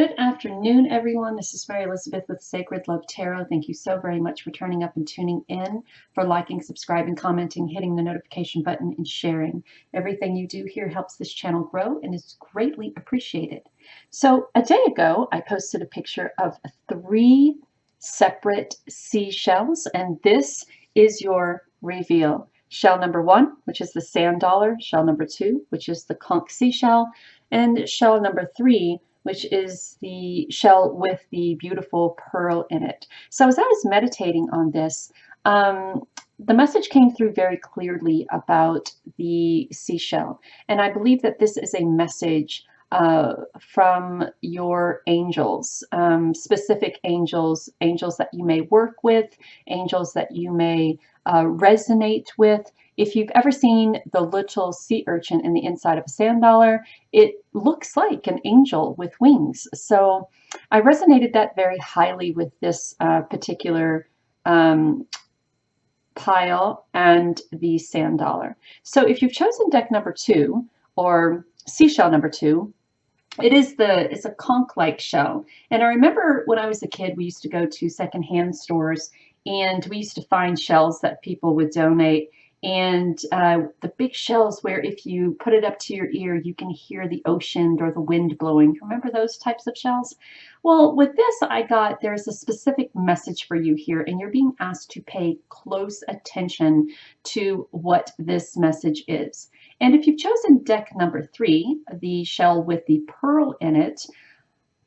Good afternoon, everyone. This is Mary Elizabeth with Sacred Love Tarot. Thank you so very much for turning up and tuning in, for liking, subscribing, commenting, hitting the notification button, and sharing. Everything you do here helps this channel grow and is greatly appreciated. So a day ago, I posted a picture of 3 separate seashells, and this is your reveal. Shell number 1, which is the sand dollar, shell number 2, which is the conch seashell, and shell number 3, which is the shell with the beautiful pearl in it. So as I was meditating on this, the message came through very clearly about the seashell. And I believe that this is a message from your angels, specific angels, angels that you may work with, angels that you may resonate with. If you've ever seen the little sea urchin in the inside of a sand dollar, it looks like an angel with wings. So I resonated that very highly with this particular pile and the sand dollar. So if you've chosen deck number 2 or seashell number 2, it's a conch-like shell. And I remember when I was a kid, we used to go to secondhand stores and we used to find shells that people would donate. And the big shells where if you put it up to your ear, you can hear the ocean or the wind blowing. Remember those types of shells? Well, with this, there's a specific message for you here, and you're being asked to pay close attention to what this message is. And if you've chosen deck number 3, the shell with the pearl in it,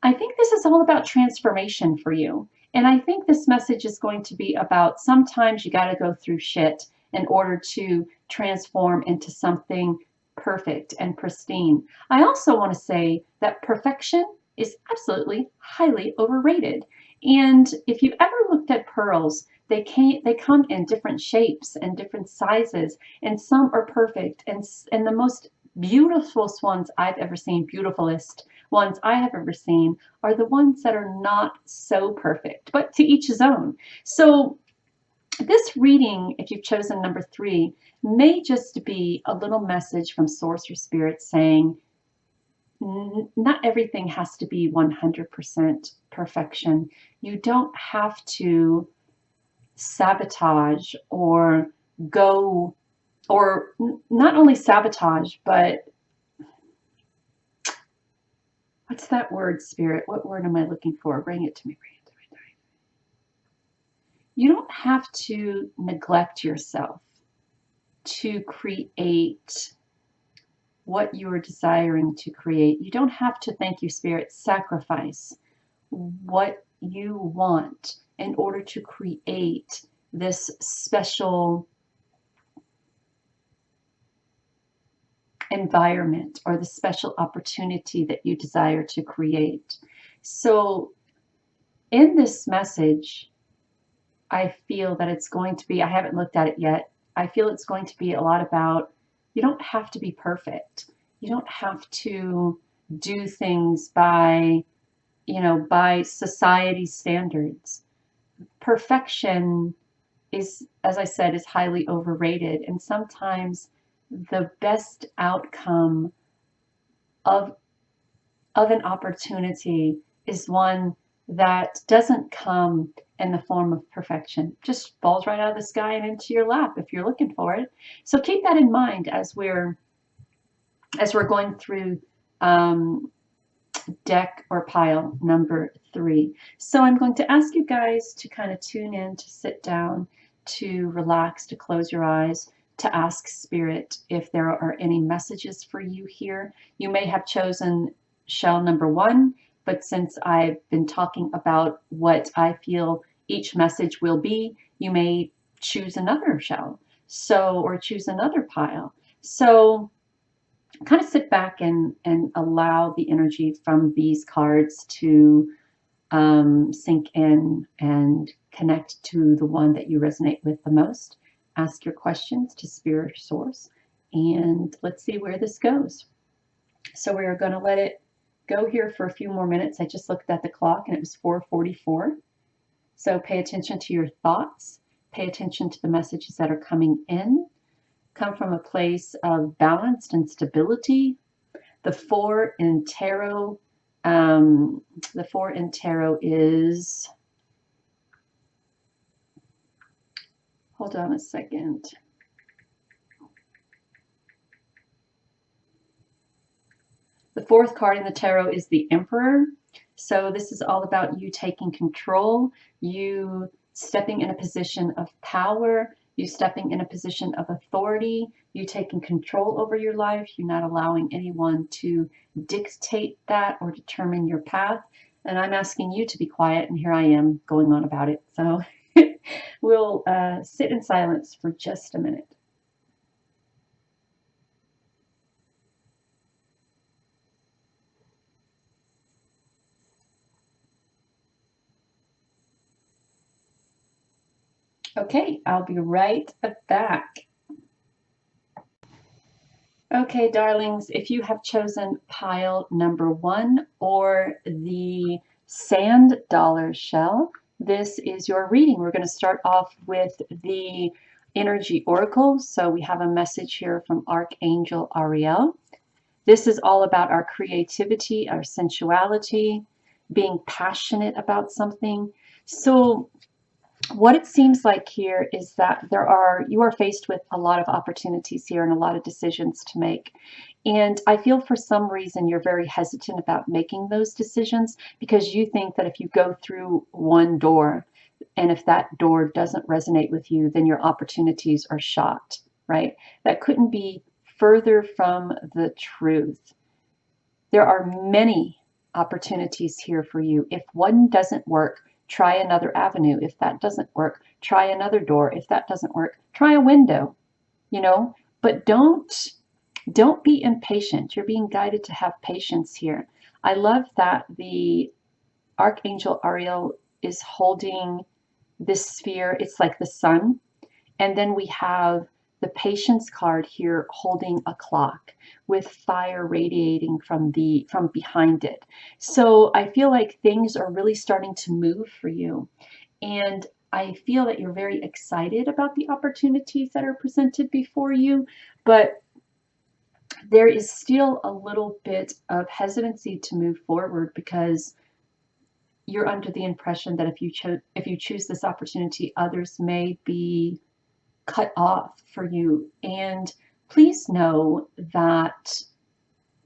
I think this is all about transformation for you. And I think this message is going to be about sometimes you got to go through shit in order to transform into something perfect and pristine. I also want to say that perfection is absolutely highly overrated. And if you've ever looked at pearls, they come in different shapes and different sizes, and some are perfect. And the most beautiful ones I've ever seen, beautifulest ones I have ever seen, are the ones that are not so perfect, but to each his own. So this reading, if you've chosen number 3, may just be a little message from Source or Spirit saying, not everything has to be 100% perfection. You don't have to sabotage or go, or not only sabotage, but what's that word, Spirit? What word am I looking for? Bring it to me. You don't have to neglect yourself to create what you are desiring to create. You don't have to, thank you, Spirit, sacrifice what you want in order to create this special environment or the special opportunity that you desire to create. So in this message, I feel that it's going to be, I haven't looked at it yet, I feel it's going to be a lot about, you don't have to be perfect. You don't have to do things by, by society standards. Perfection is, as I said, is highly overrated. And sometimes the best outcome of an opportunity is one that doesn't come in the form of perfection. Just falls right out of the sky and into your lap if you're looking for it. So keep that in mind as we're going through deck or pile number 3. So I'm going to ask you guys to kind of tune in, to sit down, to relax, to close your eyes, to ask Spirit if there are any messages for you here. You may have chosen shell number 1, but since I've been talking about what I feel each message will be, you may choose another shell, or choose another pile. So kind of sit back and allow the energy from these cards to sink in and connect to the one that you resonate with the most. Ask your questions to Spirit or Source, and let's see where this goes. So we are going to let it go here for a few more minutes. I just looked at the clock and it was 4:44. So pay attention to your thoughts. Pay attention to the messages that are coming in. Come from a place of balance and stability. The 4 in tarot The 4 in tarot is, hold on a second. The 4th card in the tarot is the Emperor. So this is all about you taking control, you stepping in a position of power, you stepping in a position of authority, you taking control over your life, you're not allowing anyone to dictate that or determine your path. And I'm asking you to be quiet, and here I am going on about it. So we'll sit in silence for just a minute. Okay, I'll be right back. Okay, darlings, if you have chosen pile number 1 or the sand dollar shell, this is your reading. We're going to start off with the energy oracle. So we have a message here from Archangel Ariel. This is all about our creativity, our sensuality, being passionate about something. So what it seems like here is that you are faced with a lot of opportunities here and a lot of decisions to make. And I feel for some reason you're very hesitant about making those decisions because you think that if you go through one door and if that door doesn't resonate with you, then your opportunities are shot, right? That couldn't be further from the truth. There are many opportunities here for you. If one doesn't work, try another avenue. If that doesn't work, try another door. If that doesn't work, try a window, but don't be impatient. You're being guided to have patience here. I love that the Archangel Ariel is holding this sphere. It's like the sun. And then we have the patience card here holding a clock with fire radiating from behind it. So I feel like things are really starting to move for you. And I feel that you're very excited about the opportunities that are presented before you, but there is still a little bit of hesitancy to move forward because you're under the impression that if you choose this opportunity, others may be cut off for you. And please know that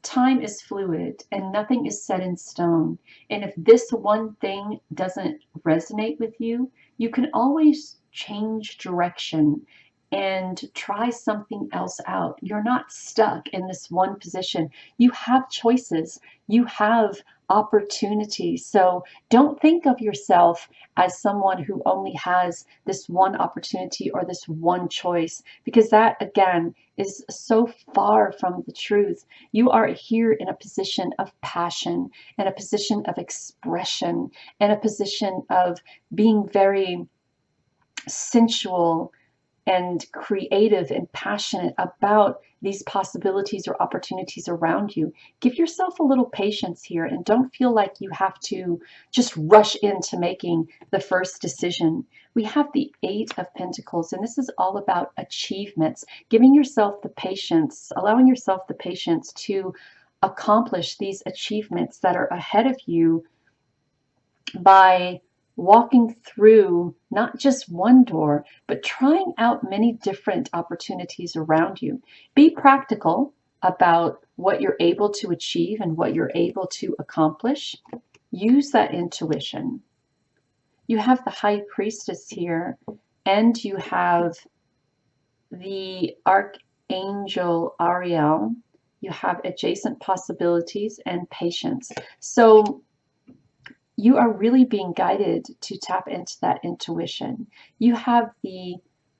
time is fluid and nothing is set in stone. And if this one thing doesn't resonate with you, you can always change direction and try something else out. You're not stuck in this one position. You have choices. You have opportunities. So don't think of yourself as someone who only has this one opportunity or this one choice, because that, again, is so far from the truth. You are here in a position of passion, in a position of expression, in a position of being very sensual and creative and passionate about these possibilities or opportunities around you. Give yourself a little patience here and don't feel like you have to just rush into making the first decision. We have the 8 of Pentacles, and this is all about achievements, giving yourself the patience, allowing yourself the patience to accomplish these achievements that are ahead of you by walking through not just one door, but trying out many different opportunities around you. Be practical about what you're able to achieve and what you're able to accomplish. Use that intuition. You have the High Priestess here, and you have the Archangel Ariel. You have adjacent possibilities and patience. So you are really being guided to tap into that intuition. You have the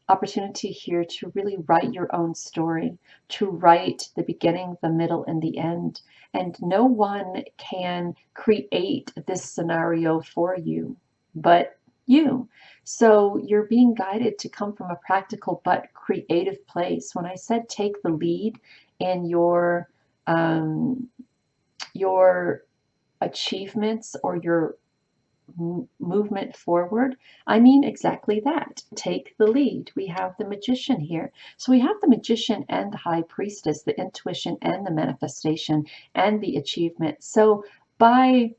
opportunity here to really write your own story, to write the beginning, the middle, and the end. And no one can create this scenario for you but you. So you're being guided to come from a practical but creative place. When I said take the lead in your achievements or your movement forward, I mean exactly that. Take the lead. We have the Magician here. So we have the Magician and the High Priestess, the intuition and the manifestation and the achievement. So by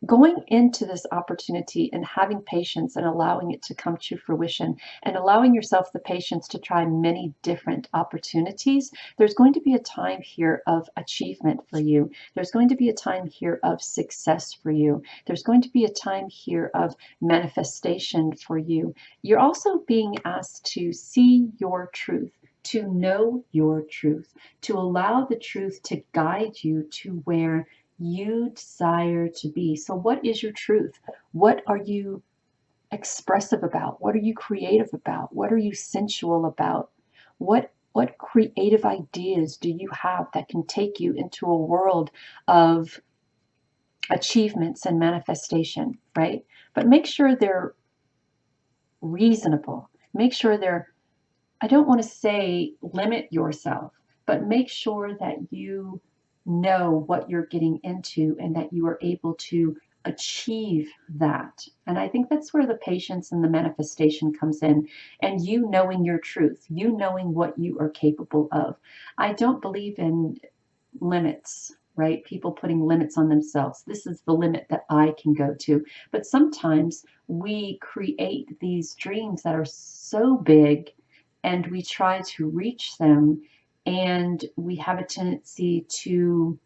going into this opportunity and having patience and allowing it to come to fruition and allowing yourself the patience to try many different opportunities, there's going to be a time here of achievement for you. There's going to be a time here of success for you. There's going to be a time here of manifestation for you. You're also being asked to see your truth, to know your truth, to allow the truth to guide you to where you desire to be. So what is your truth? What are you expressive about? What are you creative about? What are you sensual about? What creative ideas do you have that can take you into a world of achievements and manifestation, right? But make sure they're reasonable. Make sure they're, I don't want to say limit yourself, but make sure that you know what you're getting into and that you are able to achieve that. And I think that's where the patience and the manifestation comes in, and you knowing your truth, you knowing what you are capable of. I don't believe in limits, right? People putting limits on themselves. This is the limit that I can go to. But sometimes we create these dreams that are so big and we try to reach them, and we have a tendency to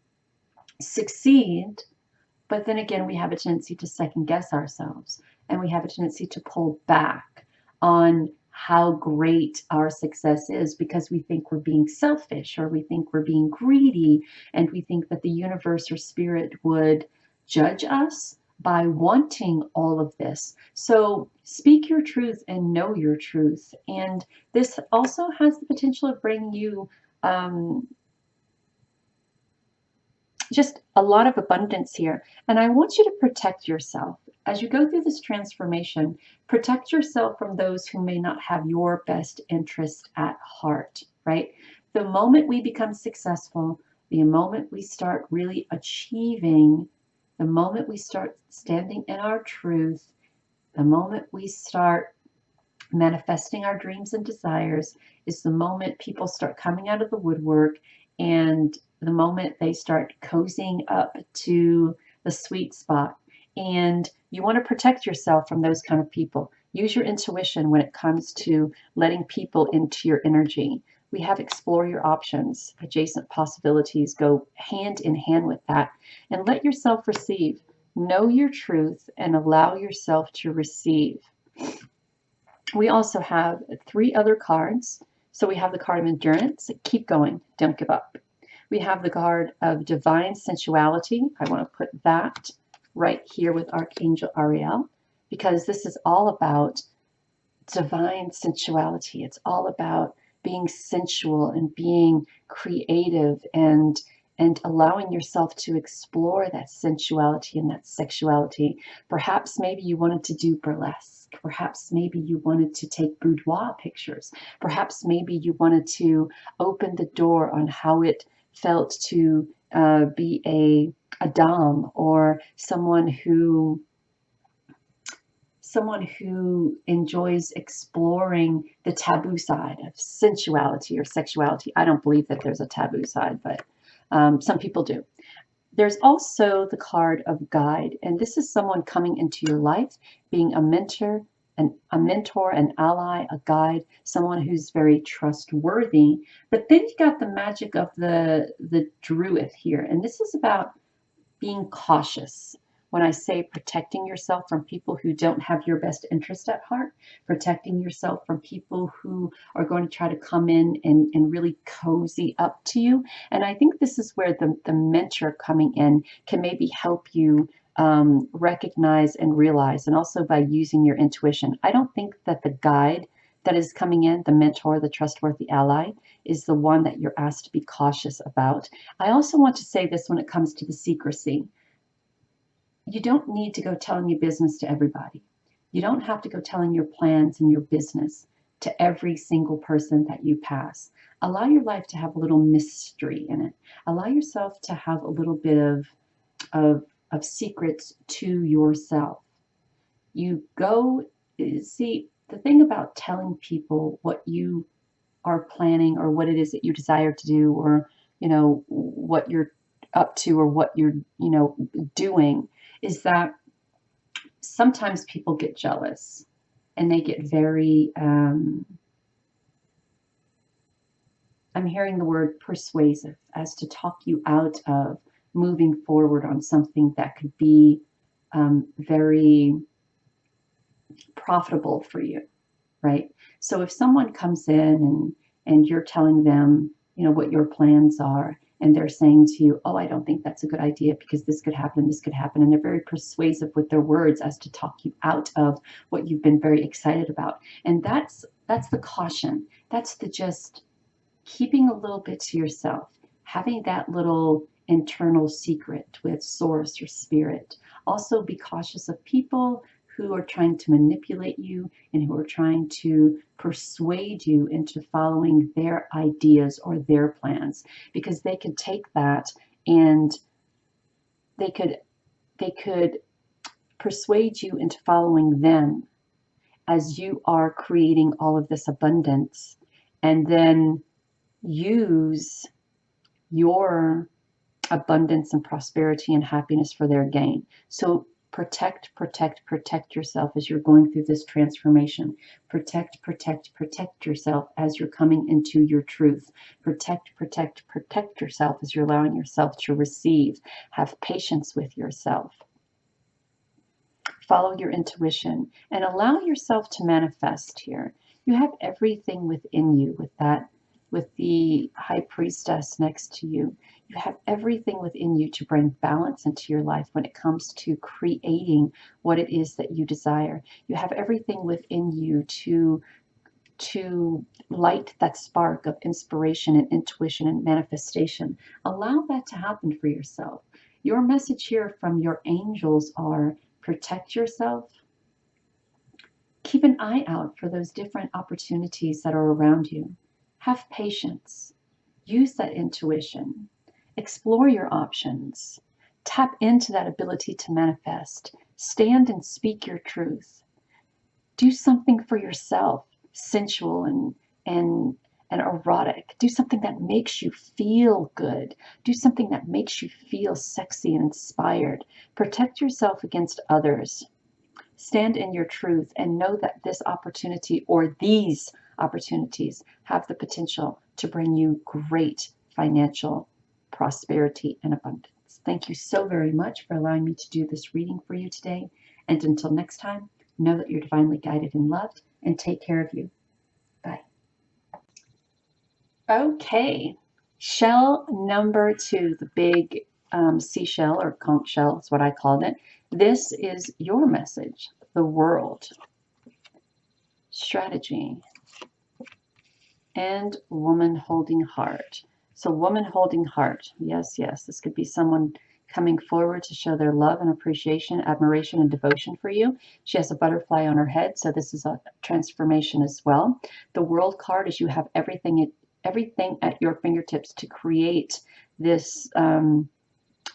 succeed, but then again, we have a tendency to second guess ourselves, and we have a tendency to pull back on how great our success is because we think we're being selfish or we think we're being greedy, and we think that the universe or spirit would judge us by wanting all of this. So speak your truth and know your truth. And this also has the potential of bringing you just a lot of abundance here. And I want you to protect yourself. As you go through this transformation, protect yourself from those who may not have your best interest at heart, right? The moment we become successful, the moment we start really achieving, the moment we start standing in our truth, the moment we start manifesting our dreams and desires, is the moment people start coming out of the woodwork, and the moment they start cozying up to the sweet spot. And you want to protect yourself from those kind of people. Use your intuition when it comes to letting people into your energy. We have explore your options. Adjacent possibilities go hand in hand with that. And let yourself receive. Know your truth and allow yourself to receive. We also have 3 other cards. So we have the card of endurance. Keep going. Don't give up. We have the card of divine sensuality. I want to put that right here with Archangel Ariel, because this is all about divine sensuality. It's all about being sensual and being creative and allowing yourself to explore that sensuality and that sexuality. Perhaps maybe you wanted to do burlesque. Perhaps maybe you wanted to take boudoir pictures. Perhaps maybe you wanted to open the door on how it felt to be a dom, or someone who enjoys exploring the taboo side of sensuality or sexuality. I don't believe that there's a taboo side, but some people do. There's also the card of guide, and this is someone coming into your life, being a mentor, an ally, a guide, someone who's very trustworthy. But then you got the magic of the druid here, and this is about being cautious. When I say protecting yourself from people who don't have your best interest at heart, protecting yourself from people who are going to try to come in and really cozy up to you. And I think this is where the mentor coming in can maybe help you recognize and realize, and also by using your intuition. I don't think that the guide that is coming in, the mentor, the trustworthy ally, is the one that you're asked to be cautious about. I also want to say this when it comes to the secrecy. You don't need to go telling your business to everybody. You don't have to go telling your plans and your business to every single person that you pass. Allow your life to have a little mystery in it. Allow yourself to have a little bit of secrets to yourself. You go, see, the thing about telling people what you are planning or what it is that you desire to do, or what you're up to or what you're, doing, is that sometimes people get jealous and they get very, I'm hearing the word persuasive, as to talk you out of moving forward on something that could be very profitable for you, right? So if someone comes in and you're telling them, what your plans are, and they're saying to you, oh, I don't think that's a good idea because this could happen, this could happen, and they're very persuasive with their words as to talk you out of what you've been very excited about. And that's the caution. That's the just keeping a little bit to yourself, having that little internal secret with source or spirit. Also be cautious of people who are trying to manipulate you and who are trying to persuade you into following their ideas or their plans, because they could take that and they could persuade you into following them as you are creating all of this abundance, and then use your abundance and prosperity and happiness for their gain. So protect yourself as you're going through this transformation. Protect yourself as you're coming into your truth. Protect yourself as you're allowing yourself to receive. Have patience with yourself. Follow your intuition and allow yourself to manifest here. You have everything within you with the high priestess next to you. You have everything within you to bring balance into your life when it comes to creating what it is that you desire. You have everything within you to light that spark of inspiration and intuition and manifestation. Allow that to happen for yourself. Your message here from your angels are: protect yourself. Keep an eye out for those different opportunities that are around you. Have patience. Use that intuition. Explore your options. Tap into that ability to manifest. Stand and speak your truth. Do something for yourself, sensual and erotic. Do something that makes you feel good. Do something that makes you feel sexy and inspired. Protect yourself against others. Stand in your truth and know that this opportunity, or these opportunities, have the potential to bring you great financial prosperity and abundance. Thank you so very much for allowing me to do this reading for you today. And until next time, know that you're divinely guided and loved, and take care of you. Bye. Okay, shell number 2, the big seashell, or conch shell is what I called it. This is your message, the world, strategy, and woman holding heart. So woman holding heart, yes, this could be someone coming forward to show their love and appreciation, admiration, and devotion for you. She has a butterfly on her head, so this is a transformation as well. The world card is you have everything at your fingertips to create this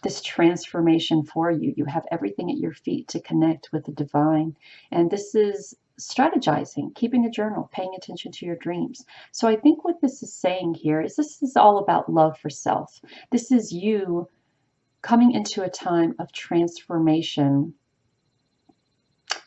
this transformation for you. You have everything at your feet to connect with the divine. And this is strategizing, keeping a journal, paying attention to your dreams. So I think what this is saying here is this is all about love for self. This is you coming into a time of transformation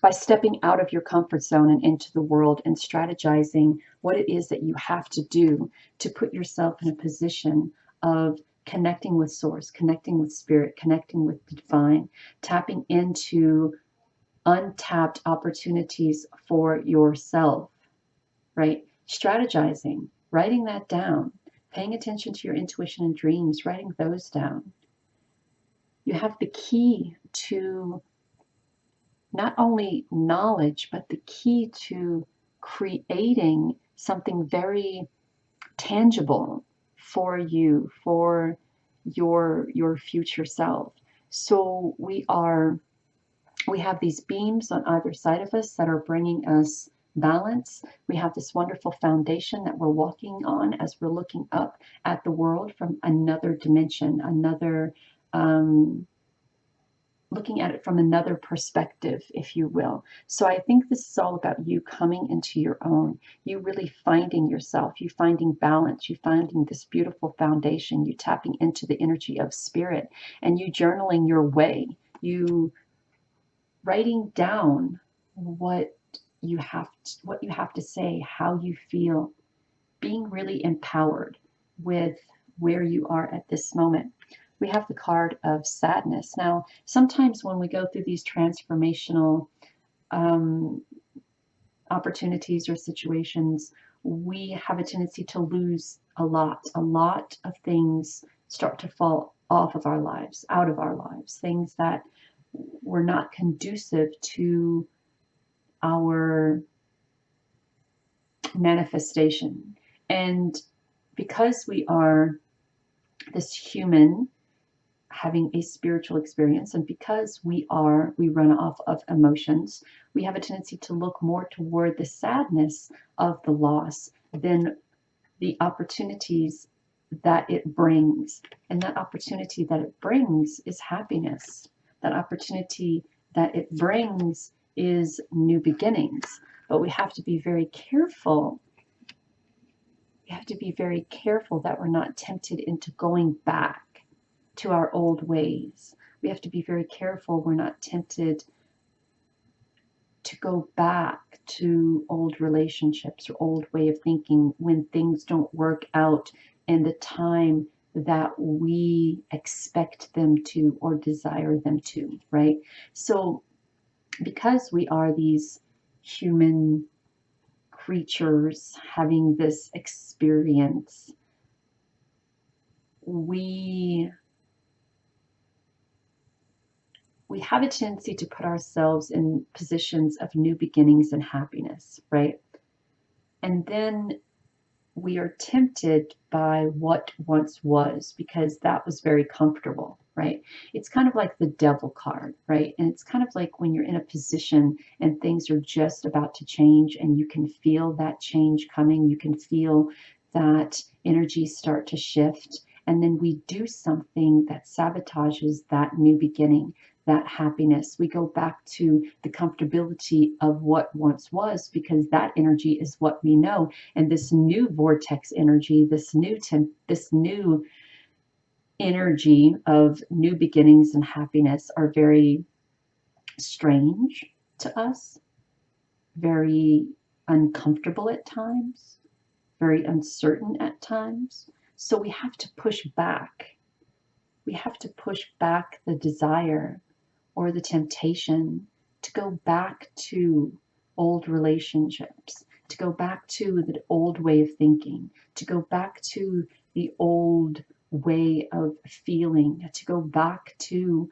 by stepping out of your comfort zone and into the world and strategizing what it is that you have to do to put yourself in a position of connecting with source, connecting with spirit, connecting with the divine, tapping into untapped opportunities for yourself, right? Strategizing, writing that down, paying attention to your intuition and dreams, writing those down. You have the key to not only knowledge, but the key to creating something very tangible for you, for your future self. So we have these beams on either side of us that are bringing us balance. We have this wonderful foundation that we're walking on as we're looking up at the world from another dimension, another looking at it from another perspective, if you will. So I think this is all about you coming into your own, you really finding yourself, you finding balance, you finding this beautiful foundation, you tapping into the energy of spirit, and you journaling your way, you writing down what you have to say, how you feel, being really empowered with where you are at this moment. We have the card of sadness. Now, sometimes when we go through these transformational opportunities or situations, we have a tendency to lose a lot. A lot of things start to fall off of our lives, out of our lives, things that were not conducive to our manifestation. And because we are this human having a spiritual experience, and because we run off of emotions, we have a tendency to look more toward the sadness of the loss than the opportunities that it brings. And that opportunity that it brings is happiness. That opportunity that it brings is new beginnings. But we have to be very careful. We have to be very careful that we're not tempted into going back to our old ways. We have to be very careful we're not tempted to go back to old relationships or old way of thinking when things don't work out in the time that we expect them to or desire them to, right? So because we are these human creatures having this experience, we have a tendency to put ourselves in positions of new beginnings and happiness, right? And then we are tempted by what once was because that was very comfortable, right? It's kind of like the devil card, right? And it's kind of like when you're in a position and things are just about to change and you can feel that change coming, you can feel that energy start to shift, and then we do something that sabotages that new beginning, that happiness. We go back to the comfortability of what once was because that energy is what we know. And this new vortex energy, this new energy of new beginnings and happiness are very strange to us, very uncomfortable at times, very uncertain at times. So we have to push back. We have to push back the desire or the temptation to go back to old relationships, to go back to the old way of thinking, to go back to the old way of feeling, to go back to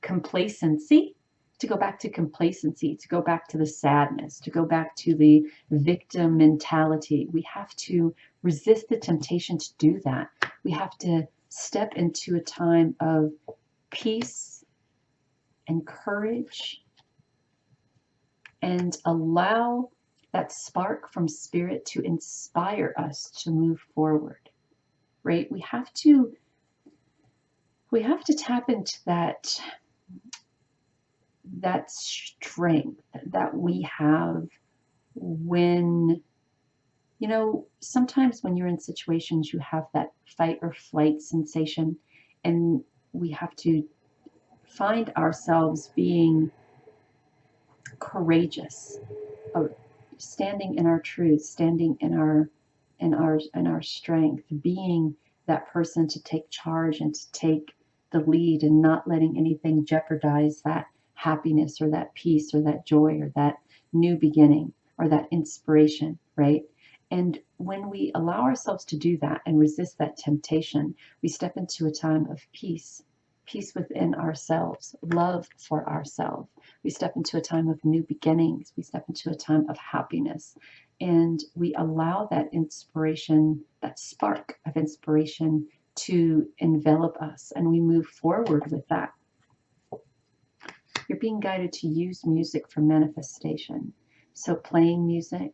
complacency, to go back to the sadness, to go back to the victim mentality. We have to resist the temptation to do that. We have to step into a time of peace and courage and allow that spark from spirit to inspire us to move forward, right? We have to tap into that strength that we have when, sometimes when you're in situations you have that fight or flight sensation, and we have to find ourselves being courageous, standing in our truth, standing in our strength, being that person to take charge and to take the lead and not letting anything jeopardize that happiness or that peace or that joy or that new beginning or that inspiration, right? And when we allow ourselves to do that and resist that temptation, we step into a time of peace within ourselves, love for ourselves. We step into a time of new beginnings. We step into a time of happiness. And we allow that inspiration, that spark of inspiration to envelop us. And we move forward with that. You're being guided to use music for manifestation. So playing music,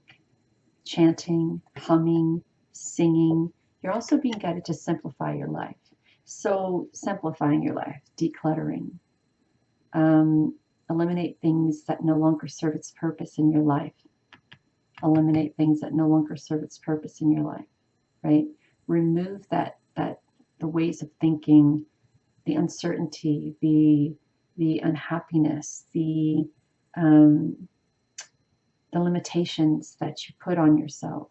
chanting, humming, singing. You're also being guided to simplify your life. So simplifying your life, decluttering, Eliminate things that no longer serve its purpose in your life. Eliminate things that no longer serve its purpose in your life, right? Remove the ways of thinking, the uncertainty, the unhappiness, the limitations that you put on yourself.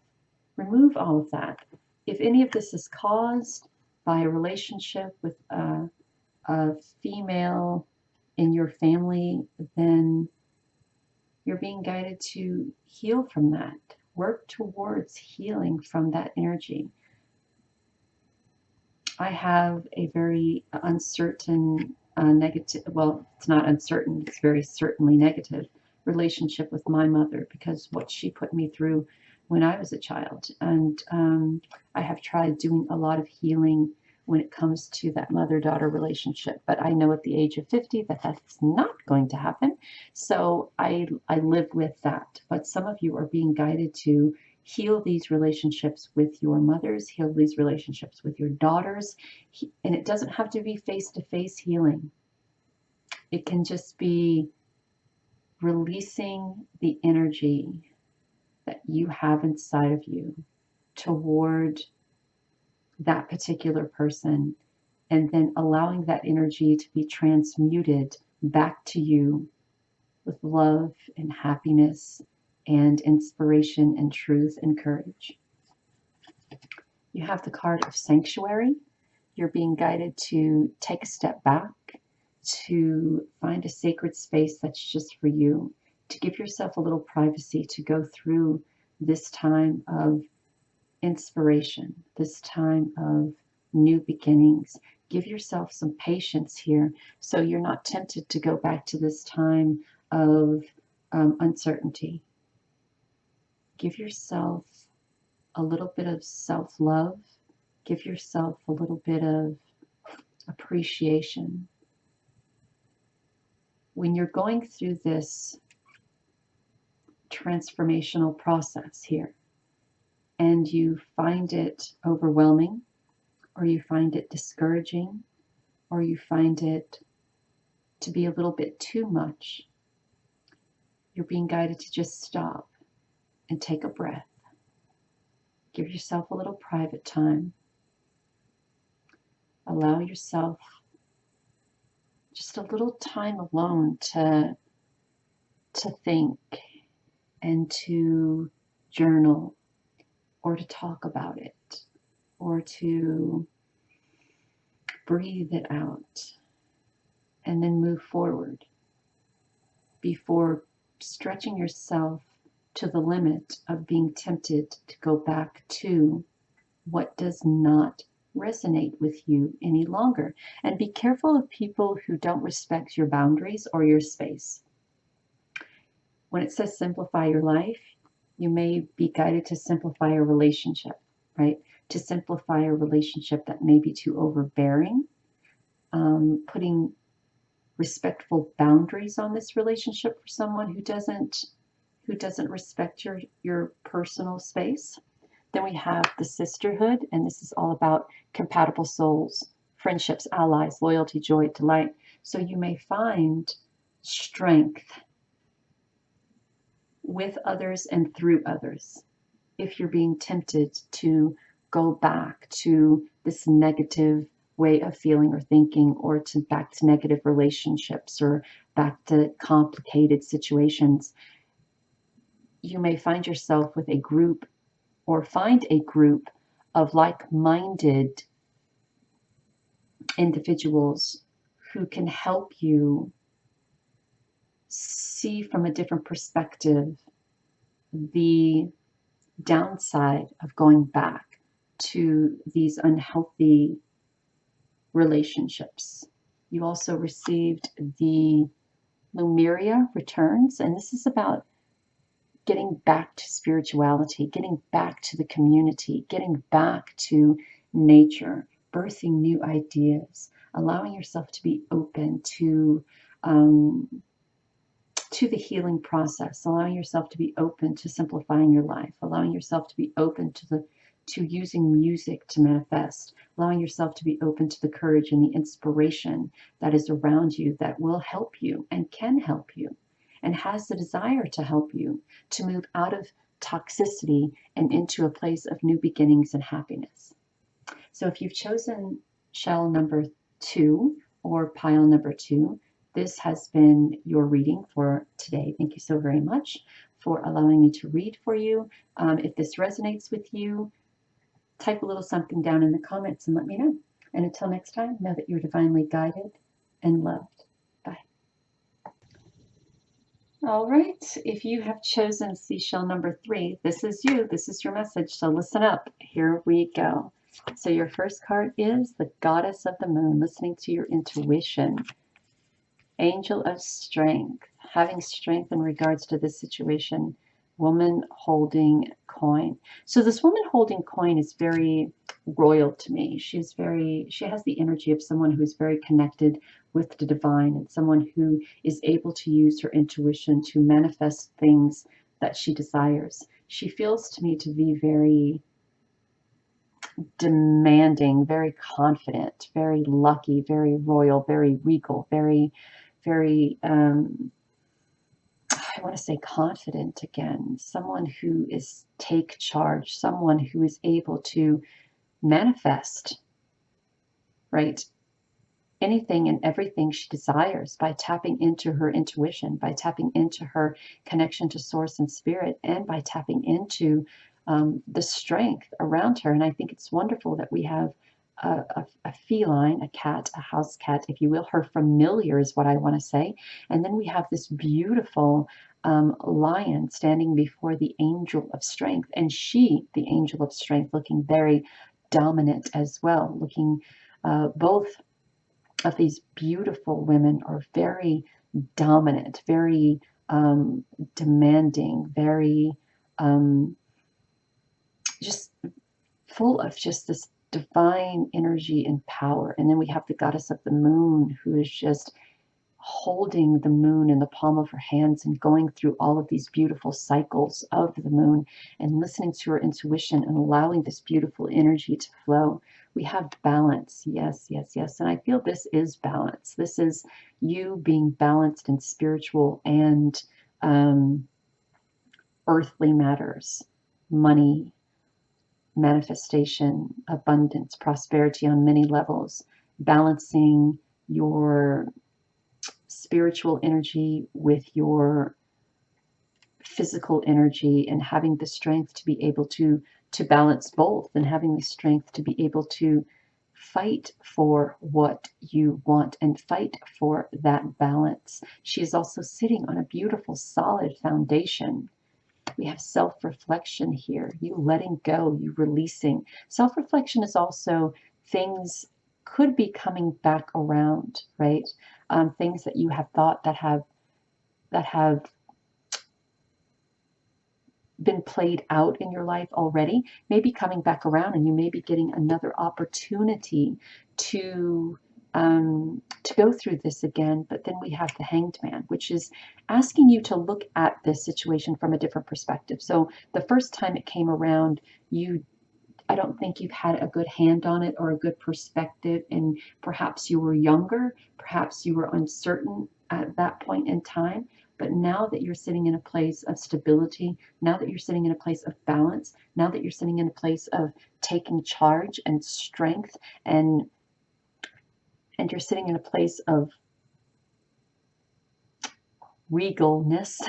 Remove all of that. If any of this is caused by a relationship with a female in your family, then you're being guided to heal from that. Work towards healing from that energy. I have a very uncertain, negative, well, it's not uncertain, it's very certainly negative relationship with my mother because what she put me through when I was a child. And I have tried doing a lot of healing when it comes to that mother-daughter relationship. But I know at the age of 50 that that's not going to happen. So I live with that. But some of you are being guided to heal these relationships with your mothers, heal these relationships with your daughters. And it doesn't have to be face-to-face healing. It can just be releasing the energy that you have inside of you toward that particular person, and then allowing that energy to be transmuted back to you with love and happiness and inspiration and truth and courage. You have the card of sanctuary. You're being guided to take a step back, to find a sacred space that's just for you, to give yourself a little privacy to go through this time of inspiration, this time of new beginnings. Give yourself some patience here so you're not tempted to go back to this time of uncertainty. Give yourself a little bit of self-love. Give yourself a little bit of appreciation. When you're going through this transformational process here, and you find it overwhelming, or you find it discouraging, or you find it to be a little bit too much, you're being guided to just stop and take a breath. Give yourself a little private time. Allow yourself just a little time alone to think and to journal, or to talk about it, or to breathe it out, and then move forward before stretching yourself to the limit of being tempted to go back to what does not resonate with you any longer. And be careful of people who don't respect your boundaries or your space. When it says simplify your life, you may be guided to simplify a relationship, right? To simplify a relationship that may be too overbearing, putting respectful boundaries on this relationship for someone who doesn't respect your personal space. Then we have the sisterhood, and this is all about compatible souls, friendships, allies, loyalty, joy, delight. So you may find strength with others and through others if you're being tempted to go back to this negative way of feeling or thinking, or to back to negative relationships, or back to complicated situations. You may find yourself with a group, or find a group of like-minded individuals who can help you see from a different perspective the downside of going back to these unhealthy relationships. You also received the Lumeria returns, and this is about getting back to spirituality, getting back to the community, getting back to nature, birthing new ideas, allowing yourself to be open to the healing process, allowing yourself to be open to simplifying your life, allowing yourself to be open to to using music to manifest, allowing yourself to be open to the courage and the inspiration that is around you that will help you and can help you and has the desire to help you to move out of toxicity and into a place of new beginnings and happiness. So if you've chosen shell number 2 or pile number 2, this has been your reading for today. Thank you so very much for allowing me to read for you. If this resonates with you, type a little something down in the comments and let me know. And until next time, know that you're divinely guided and loved. Bye. All right, if you have chosen seashell number 3, this is you. This is your message. So listen up. Here we go. So your first card is the Goddess of the Moon, listening to your intuition. Angel of Strength, having strength in regards to this situation. Woman holding coin. So this woman holding coin is very royal to me. She has the energy of someone who's very connected with the divine and someone who is able to use her intuition to manifest things that she desires. She feels to me to be very demanding, very confident, very lucky, very royal, very regal, very I want to say confident again, someone who is take charge, someone who is able to manifest, right, anything and everything she desires by tapping into her intuition, by tapping into her connection to source and spirit, and by tapping into the strength around her. And I think it's wonderful that we have a feline, a cat, a house cat, if you will. Her familiar is what I want to say. And then we have this beautiful lion standing before the angel of strength. And she, the angel of strength, looking very dominant as well. Looking, both of these beautiful women are very dominant, very demanding, very just full of just this divine energy and power. And then we have the Goddess of the Moon, who is just holding the moon in the palm of her hands and going through all of these beautiful cycles of the moon and listening to her intuition and allowing this beautiful energy to flow. We have balance. Yes, yes, yes. And I feel this is balance. This is you being balanced in spiritual and earthly matters, money, manifestation, abundance, prosperity on many levels, balancing your spiritual energy with your physical energy and having the strength to be able to balance both, and having the strength to be able to fight for what you want and fight for that balance. She is also sitting on a beautiful solid foundation. We have self-reflection here, you letting go, you releasing. Self-reflection is also things could be coming back around, right? Things that you have thought that have been played out in your life already, may be coming back around, and you may be getting another opportunity to go through this again. But then we have the Hanged Man, which is asking you to look at this situation from a different perspective. So the first time it came around, I don't think you've had a good hand on it or a good perspective, and perhaps you were younger, perhaps you were uncertain at that point in time. But now that you're sitting in a place of stability, now that you're sitting in a place of balance, now that you're sitting in a place of taking charge and strength, and you're sitting in a place of regalness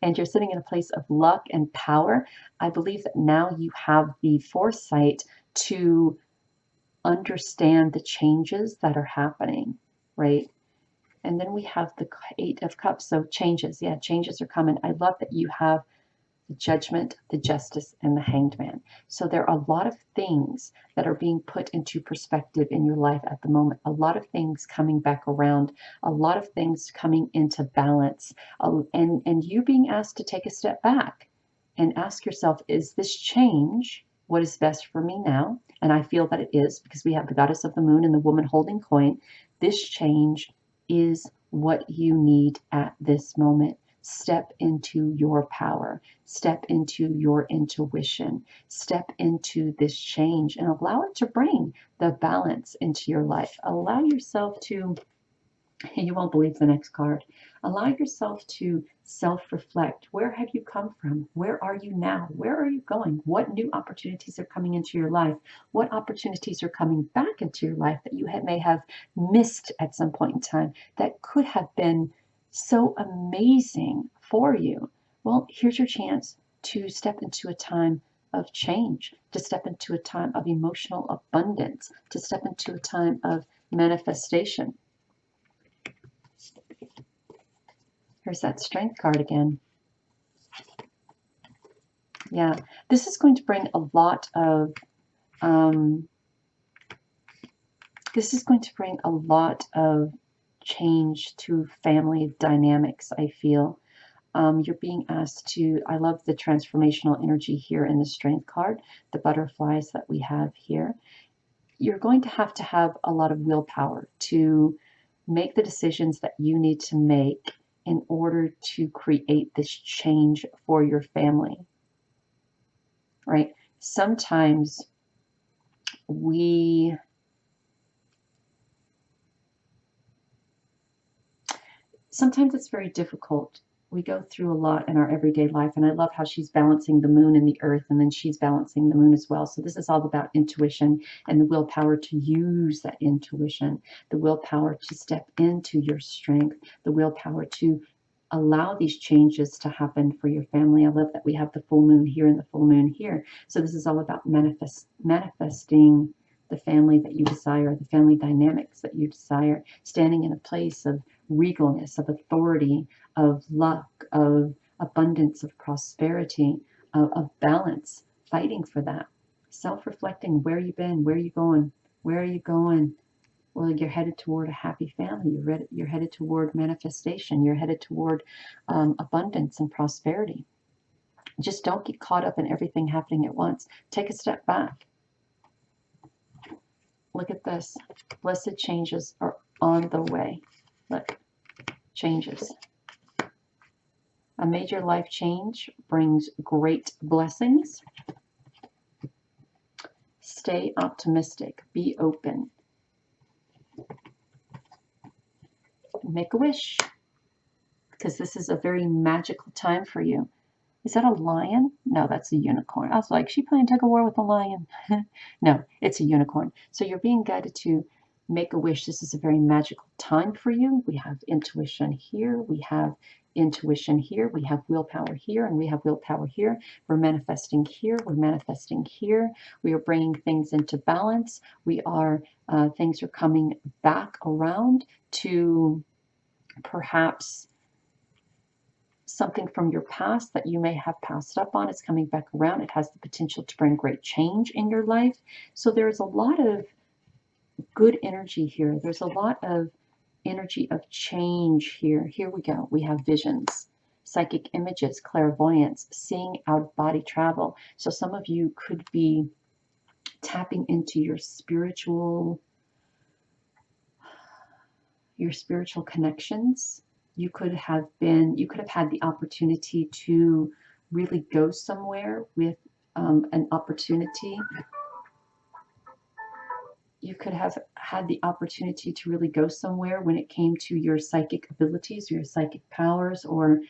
and you're sitting in a place of luck and power, I believe that now you have the foresight to understand the changes that are happening, right? And then we have the Eight of Cups. So changes, yeah, changes are coming. I love that you have the Judgment, the Justice, and the Hanged Man. So there are a lot of things that are being put into perspective in your life at the moment. A lot of things coming back around. A lot of things coming into balance. And you being asked to take a step back and ask yourself, is this change what is best for me now? And I feel that it is, because we have the Goddess of the Moon and the woman holding coin. This change is what you need at this moment. step into your power, step into your intuition, step into this change and allow it to bring the balance into your life. Allow yourself to, you won't believe the next card, allow yourself to self-reflect. Where have you come from? Where are you now? Where are you going? What new opportunities are coming into your life? What opportunities are coming back into your life that you may have missed at some point in time that could have been so amazing for you? Well, here's your chance to step into a time of change, to step into a time of emotional abundance, to step into a time of manifestation. Here's that Strength card again. Yeah, this is going to bring a lot of change to family dynamics, I feel. You're being asked to, I love the transformational energy here in the Strength card, the butterflies that we have here. You're going to have a lot of willpower to make the decisions that you need to make in order to create this change for your family, right? Sometimes it's very difficult. We go through a lot in our everyday life, and I love how she's balancing the moon and the earth, and then she's balancing the moon as well. So this is all about intuition and the willpower to use that intuition, the willpower to step into your strength, the willpower to allow these changes to happen for your family. I love that we have the full moon here and the full moon here. So this is all about manifesting the family that you desire, the family dynamics that you desire, standing in a place of regalness, of authority, of luck, of abundance, of prosperity, of balance, fighting for that. Self-reflecting, where you been, where are you going, where are you going? Well, you're headed toward a happy family. You're headed toward manifestation. You're headed toward abundance and prosperity. Just don't get caught up in everything happening at once. Take a step back. Look at this. Blessed changes are on the way. Look, changes. A major life change brings great blessings. Stay optimistic. Be open. Make a wish, because this is a very magical time for you. Is that a lion? No, that's a unicorn. I was like, she playing tug of war with a lion. No, it's a unicorn. So you're being guided to make a wish. This is a very magical time for you. We have intuition here. We have intuition here. We have willpower here, and we have willpower here. We're manifesting here. We're manifesting here. We are bringing things into balance. We are, things are coming back around to perhaps something from your past that you may have passed up on. It's coming back around. It has the potential to bring great change in your life. So there's a lot of good energy here. There's a lot of energy of change here. Here we go. We have visions, psychic images, clairvoyance, seeing out of body travel. So some of you could be tapping into your spiritual connections. You could have had the opportunity to really go somewhere with an opportunity. You could have had the opportunity to really go somewhere when it came to your psychic abilities, your psychic powers, or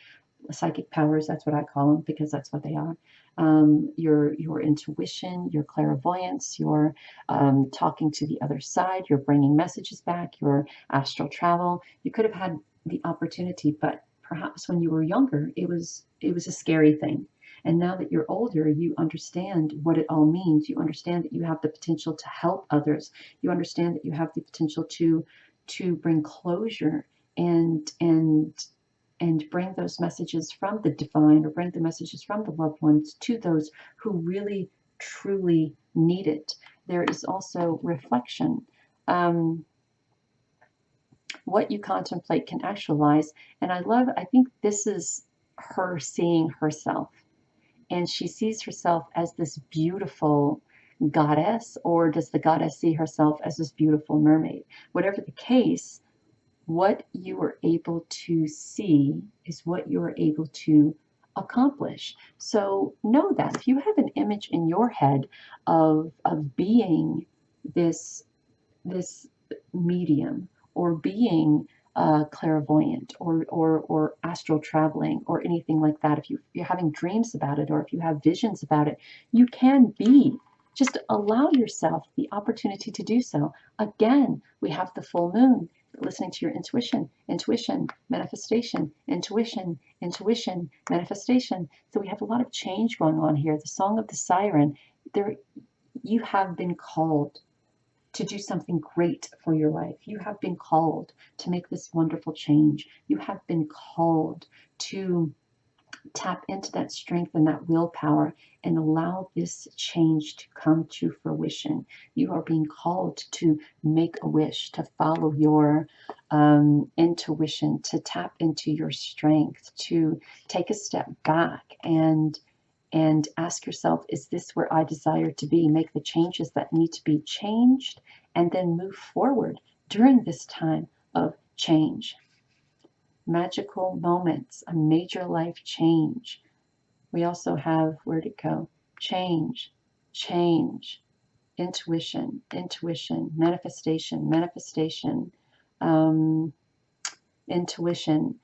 psychic powers, that's what I call them, because that's what they are. Your intuition, your clairvoyance, your talking to the other side, you're bringing messages back, your astral travel. You could have had the opportunity, but perhaps when you were younger, it was a scary thing. And now that you're older, you understand what it all means. You understand that you have the potential to help others. You understand that you have the potential to bring closure and bring those messages from the divine, or bring the messages from the loved ones to those who really, truly need it. There is also reflection. What you contemplate can actualize. And I think this is her seeing herself. And she sees herself as this beautiful goddess, or does the goddess see herself as this beautiful mermaid? Whatever the case, what you are able to see is what you are able to accomplish. So know that if you have an image in your head of being this medium, or being clairvoyant, or astral traveling, or anything like that, if you're having dreams about it, or if you have visions about it, you can be. Just allow yourself the opportunity to do so. Again, we have the full moon. Listening to your intuition, intuition, manifestation, intuition, intuition, manifestation. So we have a lot of change going on here. The song of the siren. There, you have been called to do something great for your life. You have been called to make this wonderful change. You have been called to tap into that strength and that willpower and allow this change to come to fruition. You are being called to make a wish, to follow your intuition, to tap into your strength, to take a step back and ask yourself, is this where I desire to be? Make the changes that need to be changed, and then move forward during this time of change. Magical moments, a major life change. We also have, where'd it go? Change, change, intuition, intuition, manifestation, manifestation, intuition,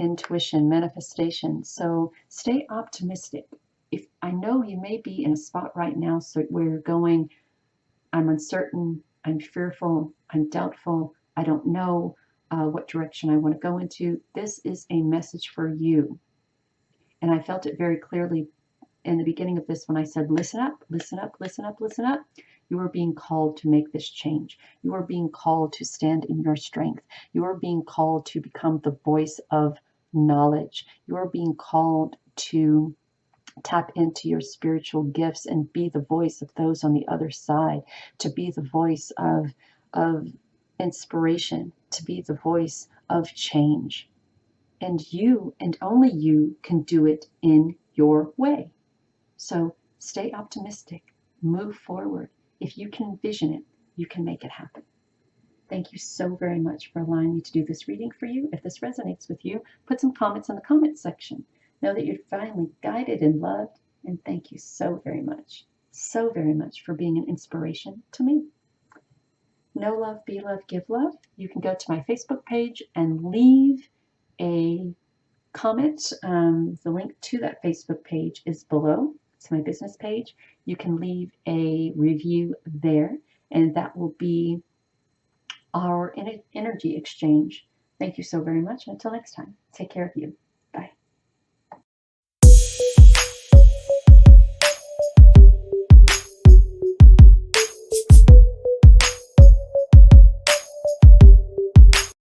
intuition, manifestation. So stay optimistic. If I know you may be in a spot right now where you're going, I'm uncertain, I'm fearful, I'm doubtful, I don't know what direction I want to go into. This is a message for you. And I felt it very clearly in the beginning of this when I said, listen up, listen up, listen up, listen up. You are being called to make this change. You are being called to stand in your strength. You are being called to become the voice of knowledge. You are being called to tap into your spiritual gifts and be the voice of those on the other side, to be the voice of inspiration, to be the voice of change. And you and only you can do it in your way. So stay optimistic, move forward. If you can envision it, you can make it happen. Thank you so very much for allowing me to do this reading for you. If this resonates with you, put some comments in the comment section. Know that you're finally guided and loved, and thank you so very much for being an inspiration to me. Know love, be love, give love. You can go to my Facebook page and leave a comment. The link to that Facebook page is below. It's my business page. You can leave a review there, and that will be our energy exchange. Thank you so very much. Until next time, take care of you.